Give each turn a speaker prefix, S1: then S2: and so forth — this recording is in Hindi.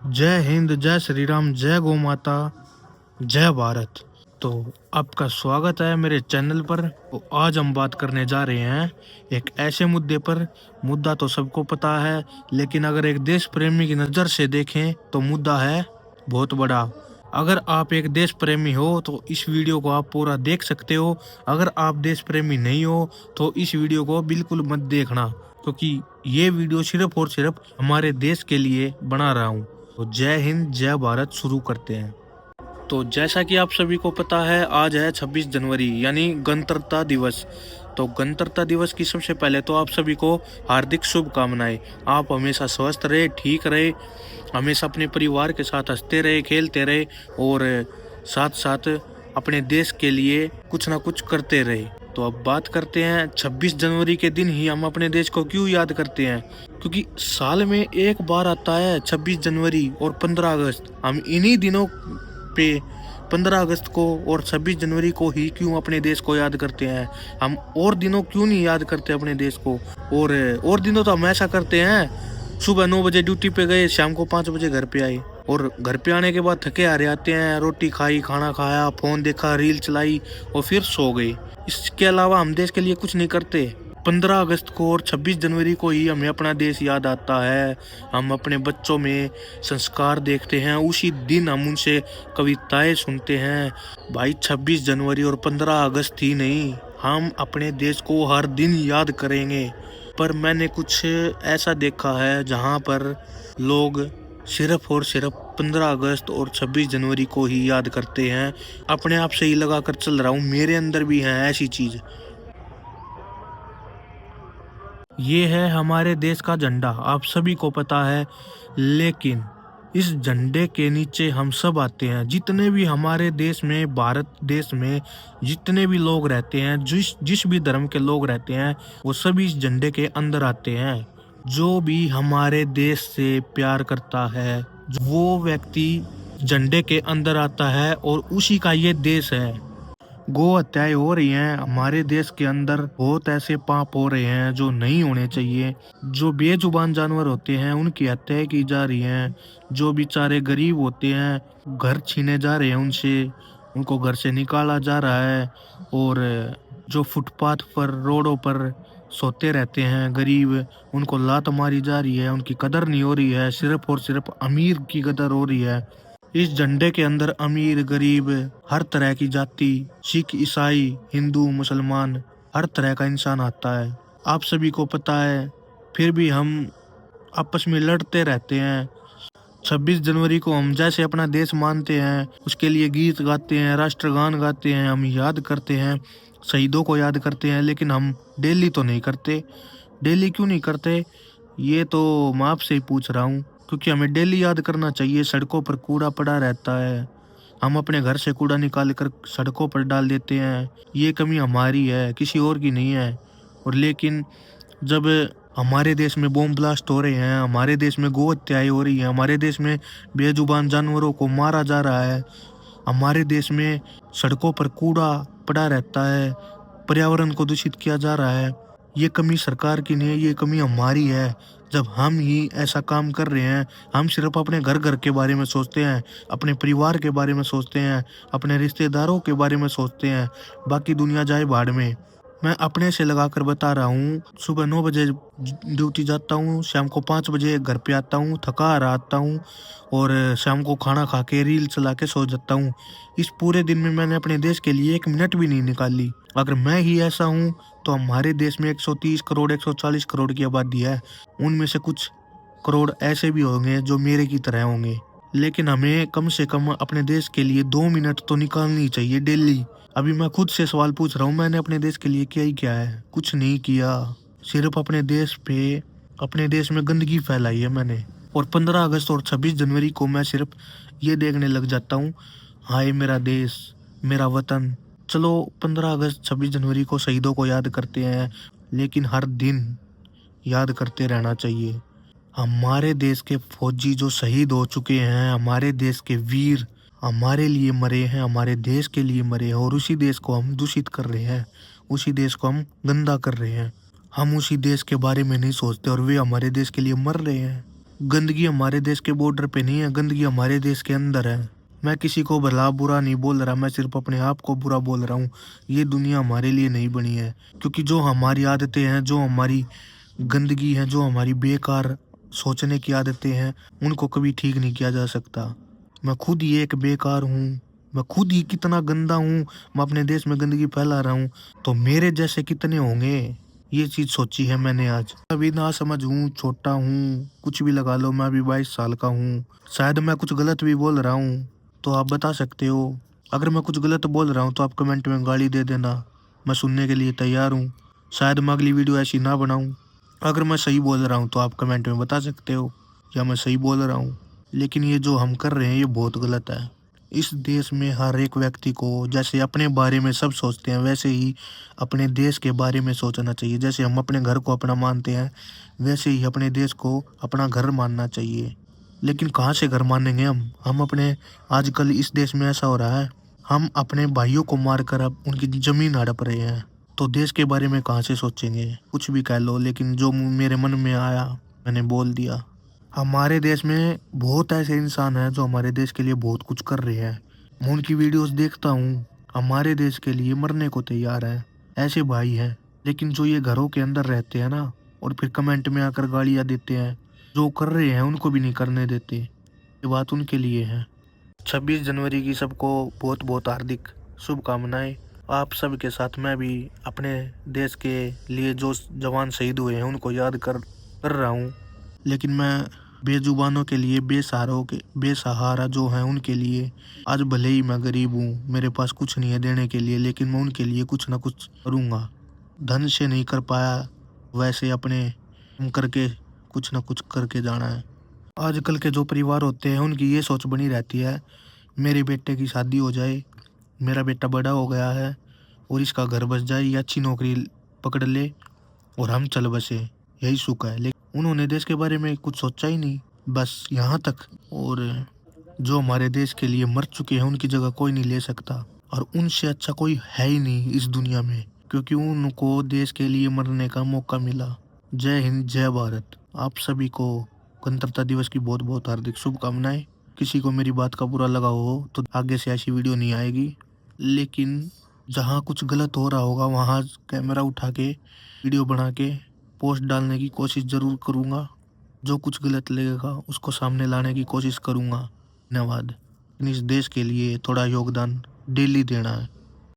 S1: जय हिंद, जय श्री राम, जय गौ माता, जय भारत। तो आपका स्वागत है मेरे चैनल पर। तो आज हम बात करने जा रहे हैं एक ऐसे मुद्दे पर। मुद्दा तो सबको पता है, लेकिन अगर एक देश प्रेमी की नज़र से देखें तो मुद्दा है बहुत बड़ा। अगर आप एक देश प्रेमी हो तो इस वीडियो को आप पूरा देख सकते हो। अगर आप देश प्रेमी नहीं हो तो इस वीडियो को बिल्कुल मत देखना, क्योंकि ये वीडियो सिर्फ और सिर्फ हमारे देश के लिए बना रहा हूँ। तो जय हिंद, जय भारत, शुरू करते हैं। तो जैसा कि आप सभी को पता है, आज है 26 जनवरी यानी गणतंत्र दिवस। तो गणतंत्र दिवस की सबसे पहले तो आप सभी को हार्दिक शुभकामनाएं। आप हमेशा स्वस्थ रहे, ठीक रहे, हमेशा अपने परिवार के साथ हंसते रहे, खेलते रहे और साथ साथ अपने देश के लिए कुछ ना कुछ करते रहे। तो अब बात करते हैं 26 जनवरी के दिन ही हम अपने देश को क्यों याद करते हैं। क्योंकि साल में एक बार आता है 26 जनवरी और 15 अगस्त। हम इन्हीं दिनों पे 15 अगस्त को और 26 जनवरी को ही क्यों अपने देश को याद करते हैं। हम और दिनों क्यों नहीं याद करते अपने देश को। और दिनों तो हम ऐसा करते हैं, सुबह 9 बजे ड्यूटी पे गए, शाम को 5 बजे घर पे आए और घर पे आने के बाद थके हारे आते हैं, रोटी खाई, खाना खाया, फोन देखा, रील चलाई और फिर सो गए। इसके अलावा हम देश के लिए कुछ नहीं करते। 15 अगस्त को और 26 जनवरी को ही हमें अपना देश याद आता है। हम अपने बच्चों में संस्कार देखते हैं, उसी दिन हम उनसे कविताएं सुनते हैं। भाई 26 जनवरी और 15 अगस्त ही नहीं, हम अपने देश को हर दिन याद करेंगे। पर मैंने कुछ ऐसा देखा है जहाँ पर लोग सिर्फ और सिर्फ 15 अगस्त और 26 जनवरी को ही याद करते हैं। अपने आप से ही लगा कर चल रहा हूँ, मेरे अंदर भी है ऐसी चीज़। ये है हमारे देश का झंडा, आप सभी को पता है। लेकिन इस झंडे के नीचे हम सब आते हैं। जितने भी हमारे देश में, भारत देश में जितने भी लोग रहते हैं, जिस जिस भी धर्म के लोग रहते हैं, वो सभी इस झंडे के अंदर आते हैं। जो भी हमारे देश से प्यार करता है, वो व्यक्ति झंडे के अंदर आता है और उसी का ये देश है। गो हत्याएं हो रही हैं हमारे देश के अंदर, बहुत ऐसे पाप हो रहे हैं जो नहीं होने चाहिए। जो बेजुबान जानवर होते हैं उनकी हत्याएं की जा रही हैं। जो बेचारे गरीब होते हैं, घर छीने जा रहे हैं उनसे, उनको घर से निकाला जा रहा है। और जो फुटपाथ पर, रोडों पर सोते रहते हैं गरीब, उनको लात मारी जा रही है, उनकी कदर नहीं हो रही है। सिर्फ और सिर्फ अमीर की कदर हो रही है। इस झंडे के अंदर अमीर, गरीब, हर तरह की जाति, सिख, ईसाई, हिंदू, मुसलमान, हर तरह का इंसान आता है। आप सभी को पता है, फिर भी हम आपस में लड़ते रहते हैं। 26 जनवरी को हम जैसे अपना देश मानते हैं, उसके लिए गीत गाते हैं, राष्ट्रगान गाते हैं, हम याद करते हैं, शहीदों को याद करते हैं। लेकिन हम डेली तो नहीं करते। डेली क्यों नहीं करते, ये तो मैं आपसे ही पूछ रहा हूँ। क्योंकि हमें डेली याद करना चाहिए। सड़कों पर कूड़ा पड़ा रहता है, हम अपने घर से कूड़ा निकाल कर सड़कों पर डाल देते हैं। ये कमी हमारी है, किसी और की नहीं है। और लेकिन जब हमारे देश में बॉम्ब ब्लास्ट हो रहे हैं, हमारे देश में गौ हत्याएं हो रही हैं, हमारे देश में बेजुबान जानवरों को मारा जा रहा है, हमारे देश में सड़कों पर कूड़ा पड़ा रहता है, पर्यावरण को दूषित किया जा रहा है, ये कमी सरकार की नहीं है, ये कमी हमारी है। जब हम ही ऐसा काम कर रहे हैं, हम सिर्फ अपने घर घर के बारे में सोचते हैं, अपने परिवार के बारे में सोचते हैं, अपने रिश्तेदारों के बारे में सोचते हैं, बाकी दुनिया जाए भाड़ में। मैं अपने से लगा कर बता रहा हूँ, सुबह 9 बजे ड्यूटी जाता हूँ, शाम को 5 बजे घर पे आता हूँ, थका हारा आता हूँ और शाम को खाना खा के रील चला के सो जाता हूँ। इस पूरे दिन में मैंने अपने देश के लिए 1 मिनट भी नहीं निकाली। अगर मैं ही ऐसा हूँ तो हमारे देश में 130 करोड़ 140 करोड़ की आबादी है। उनमें से कुछ करोड़ ऐसे भी होंगे जो मेरे की तरह होंगे। लेकिन हमें कम से कम अपने देश के लिए 2 मिनट तो निकालनी चाहिए डेली। अभी मैं खुद से सवाल पूछ रहा हूँ, मैंने अपने देश के लिए किया ही क्या है? कुछ नहीं किया। सिर्फ अपने देश पे, अपने देश में गंदगी फैलाई है मैंने। और 15 अगस्त और 26 जनवरी को मैं सिर्फ ये देखने लग जाता हूँ, हाय मेरा देश, मेरा वतन। चलो 15 अगस्त 26 जनवरी को शहीदों को याद करते हैं, लेकिन हर दिन याद करते रहना चाहिए। हमारे देश के फौजी जो शहीद हो चुके हैं, हमारे देश के वीर हमारे लिए मरे हैं, हमारे देश के लिए मरे हैं, और उसी देश को हम दूषित कर रहे हैं, उसी देश को हम गंदा कर रहे हैं। हम उसी देश के बारे में नहीं सोचते और वे हमारे देश के लिए मर रहे हैं। गंदगी हमारे देश के बॉर्डर पे नहीं है, गंदगी हमारे देश के अंदर है। मैं किसी को भला बुरा नहीं बोल रहा, मैं सिर्फ अपने आप को बुरा बोल रहा हूँ। ये दुनिया हमारे लिए नहीं बनी है, क्योंकि जो हमारी आदतें हैं, जो हमारी गंदगी है, जो हमारी बेकार सोचने की आदतें हैं, उनको कभी ठीक नहीं किया जा सकता। मैं खुद ही एक बेकार हूँ, मैं खुद ही कितना गंदा हूँ, मैं अपने देश में गंदगी फैला रहा हूँ, तो मेरे जैसे कितने होंगे। ये चीज़ सोची है मैंने आज। अभी ना समझ हूँ, छोटा हूँ, कुछ भी लगा लो, मैं अभी 22 साल का हूँ। शायद मैं कुछ गलत भी बोल रहा हूँ, तो आप बता सकते हो। अगर मैं कुछ गलत बोल रहा हूँ तो आप कमेंट में गाली दे देना, मैं सुनने के लिए तैयार हूँ। शायद मैं अगली वीडियो ऐसी ना बनाऊँ। अगर मैं सही बोल रहा हूँ तो आप कमेंट में बता सकते हो या मैं सही बोल रहा हूँ। लेकिन ये जो हम कर रहे हैं ये बहुत गलत है। इस देश में हर एक व्यक्ति को जैसे अपने बारे में सब सोचते हैं, वैसे ही अपने देश के बारे में सोचना चाहिए। जैसे हम अपने घर को अपना मानते हैं, वैसे ही अपने देश को अपना घर मानना चाहिए। लेकिन कहाँ से घर मानेंगे हम अपने, आजकल इस देश में ऐसा हो रहा है, हम अपने भाइयों को मार कर अब उनकी ज़मीन हड़प रहे हैं, तो देश के बारे में कहाँ से सोचेंगे। कुछ भी कह लो, लेकिन जो मेरे मन में आया मैंने बोल दिया। हमारे देश में बहुत ऐसे इंसान हैं जो हमारे देश के लिए बहुत कुछ कर रहे हैं। मैं उनकी वीडियोस देखता हूँ, हमारे देश के लिए मरने को तैयार हैं, ऐसे भाई हैं। लेकिन जो ये घरों के अंदर रहते हैं ना, और फिर कमेंट में आकर गालियाँ देते हैं, जो कर रहे हैं उनको भी नहीं करने देते, ये बात उनके लिए है। 26 जनवरी की सबको बहुत बहुत हार्दिक शुभकामनाएं। आप सब के साथ मैं भी अपने देश के लिए जो जवान शहीद हुए हैं उनको याद कर रहा हूँ। लेकिन मैं बेजुबानों के लिए, बेसहारा जो हैं उनके लिए, आज भले ही मैं गरीब हूँ, मेरे पास कुछ नहीं है देने के लिए, लेकिन मैं उनके लिए कुछ ना कुछ करूँगा। धन से नहीं कर पाया, वैसे अपने करके कुछ ना कुछ करके जाना है। आजकल के जो परिवार होते हैं उनकी ये सोच बनी रहती है, मेरे बेटे की शादी हो जाए, मेरा बेटा बड़ा हो गया है और इसका घर बस जाए, या अच्छी नौकरी पकड़ ले और हम चल बसे, यही सुख है। लेकिन उन्होंने देश के बारे में कुछ सोचा ही नहीं, बस यहाँ तक। और जो हमारे देश के लिए मर चुके हैं उनकी जगह कोई नहीं ले सकता, और उनसे अच्छा कोई है ही नहीं इस दुनिया में, क्योंकि उनको देश के लिए मरने का मौका मिला। जय हिंद, जय भारत। आप सभी को गणतंत्र दिवस की बहुत बहुत हार्दिक शुभकामनाएं। किसी को मेरी बात का बुरा लगा हो तो आगे से ऐसी वीडियो नहीं आएगी, लेकिन जहाँ कुछ गलत हो रहा होगा वहाँ कैमरा उठा के वीडियो बना के पोस्ट डालने की कोशिश ज़रूर करूँगा। जो कुछ गलत लगेगा उसको सामने लाने की कोशिश करूँगा। धन्यवाद। इस देश के लिए थोड़ा योगदान डेली देना है।